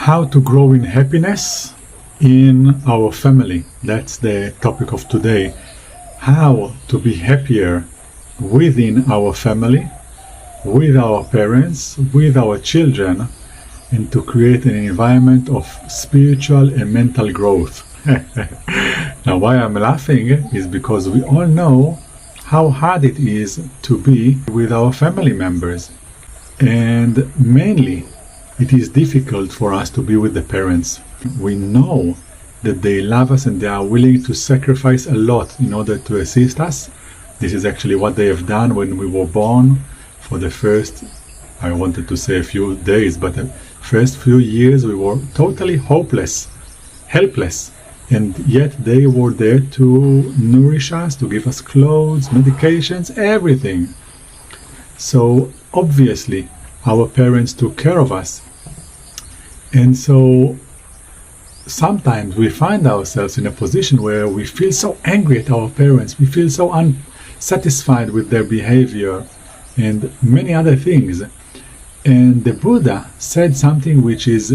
How to grow in happiness in our family. That's the topic of today. How to be happier within our family, with our parents, with our children, and to create an environment of spiritual and mental growth. Now, why I'm laughing is because we all know how hard it is to be with our family members. And mainly, it is difficult for us to be with the parents. We know that they love us and they are willing to sacrifice a lot in order to assist us. This is actually what they have done when we were born. For the first, I wanted to say a few days, but the first few years we were totally hopeless, helpless. And yet they were there to nourish us, to give us clothes, medications, everything. So obviously our parents took care of us. And so sometimes we find ourselves in a position where we feel so angry at our parents, we feel so unsatisfied with their behavior and many other things. And the Buddha said something which is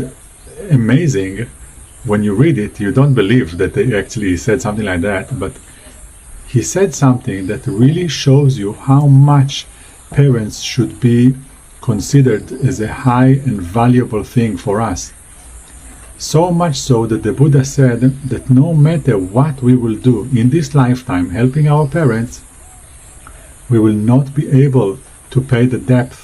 amazing. When you read it, you don't believe that they actually said something like that, but he said something that really shows you how much parents should be considered as a high and valuable thing for us. So much so that the Buddha said that no matter what we will do in this lifetime helping our parents, we will not be able to pay the debt.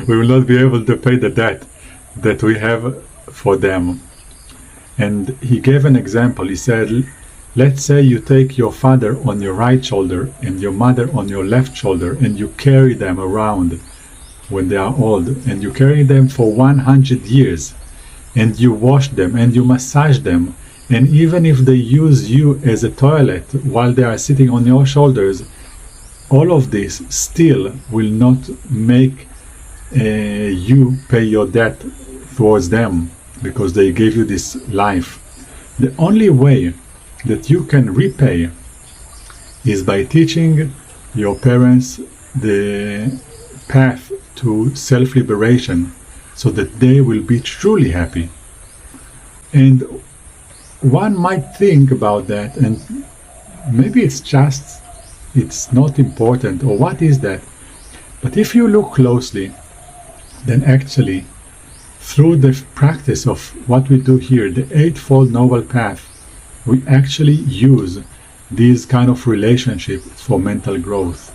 We will not be able to pay the debt that we have for them. And he gave an example. He said, let's say you take your father on your right shoulder and your mother on your left shoulder, and you carry them around when they are old, and you carry them for 100 years, and you wash them and you massage them, and even if they use you as a toilet while they are sitting on your shoulders, all of this still will not make you pay your debt towards them, because they gave you this life. The only way that you can repay is by teaching your parents the path to self-liberation, so that they will be truly happy. And one might think about that, and maybe it's not important, or what is that? But if you look closely, then actually through the practice of what we do here, the Eightfold Noble Path, we actually use these kind of relationships for mental growth.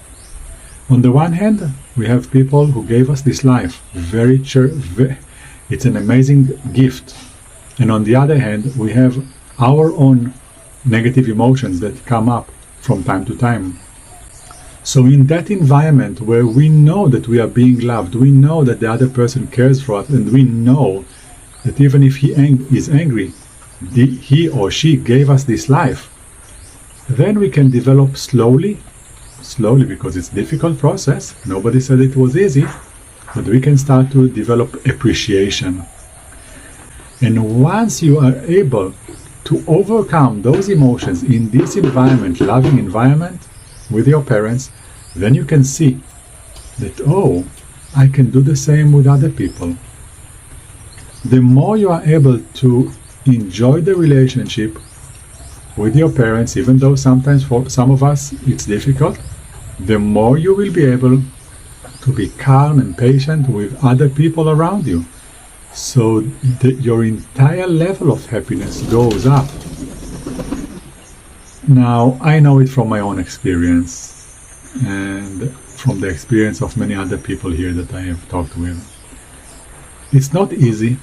On the one hand, we have people who gave us this life, it's an amazing gift. And on the other hand, we have our own negative emotions that come up from time to time. So in that environment where we know that we are being loved, we know that the other person cares for us, and we know that even if he is angry, he or she gave us this life, then we can develop slowly, because it's a difficult process. Nobody said it was easy, but we can start to develop appreciation. And once you are able to overcome those emotions in this environment, loving environment, with your parents, then you can see that, oh, I can do the same with other people. The more you are able to enjoy the relationship with your parents, even though sometimes for some of us it's difficult, the more you will be able to be calm and patient with other people around you. So your entire level of happiness goes up. Now, I know it from my own experience and from the experience of many other people here that I have talked with. It's not easy,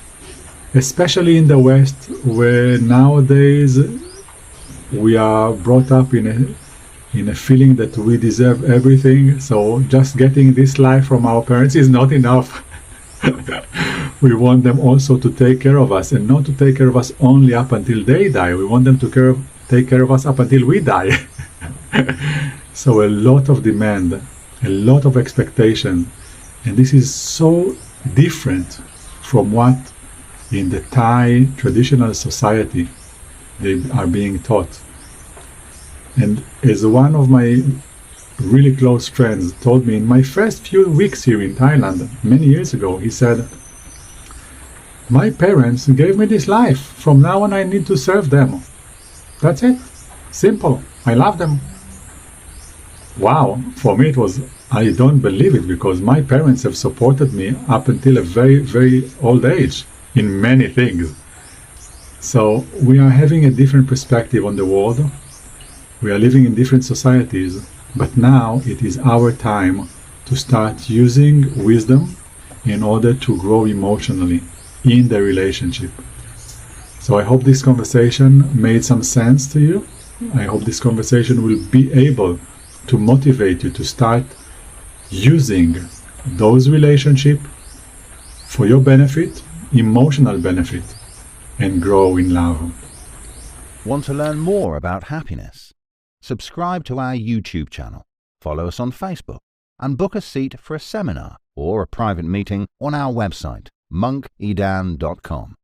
especially in the West, where nowadays we are brought up in a feeling that we deserve everything. So just getting this life from our parents is not enough. We want them also to take care of us, and not to take care of us only up until they die. We want them to take care of us up until we die. So a lot of demand, a lot of expectation, and this is so different from what in the Thai traditional society they are being taught. And as one of my really close friends told me in my first few weeks here in Thailand, many years ago, he said, my parents gave me this life. From now on I need to serve them. That's it. Simple. I love them. Wow. For me it was, I don't believe it, because my parents have supported me up until a very, very old age in many things. So we are having a different perspective on the world. We are living in different societies, but now it is our time to start using wisdom in order to grow emotionally in the relationship. So I hope this conversation made some sense to you. I hope this conversation will be able to motivate you to start using those relationships for your benefit, emotional benefit, and grow in love. Want to learn more about happiness? Subscribe to our YouTube channel, follow us on Facebook, and book a seat for a seminar or a private meeting on our website, monkidan.com.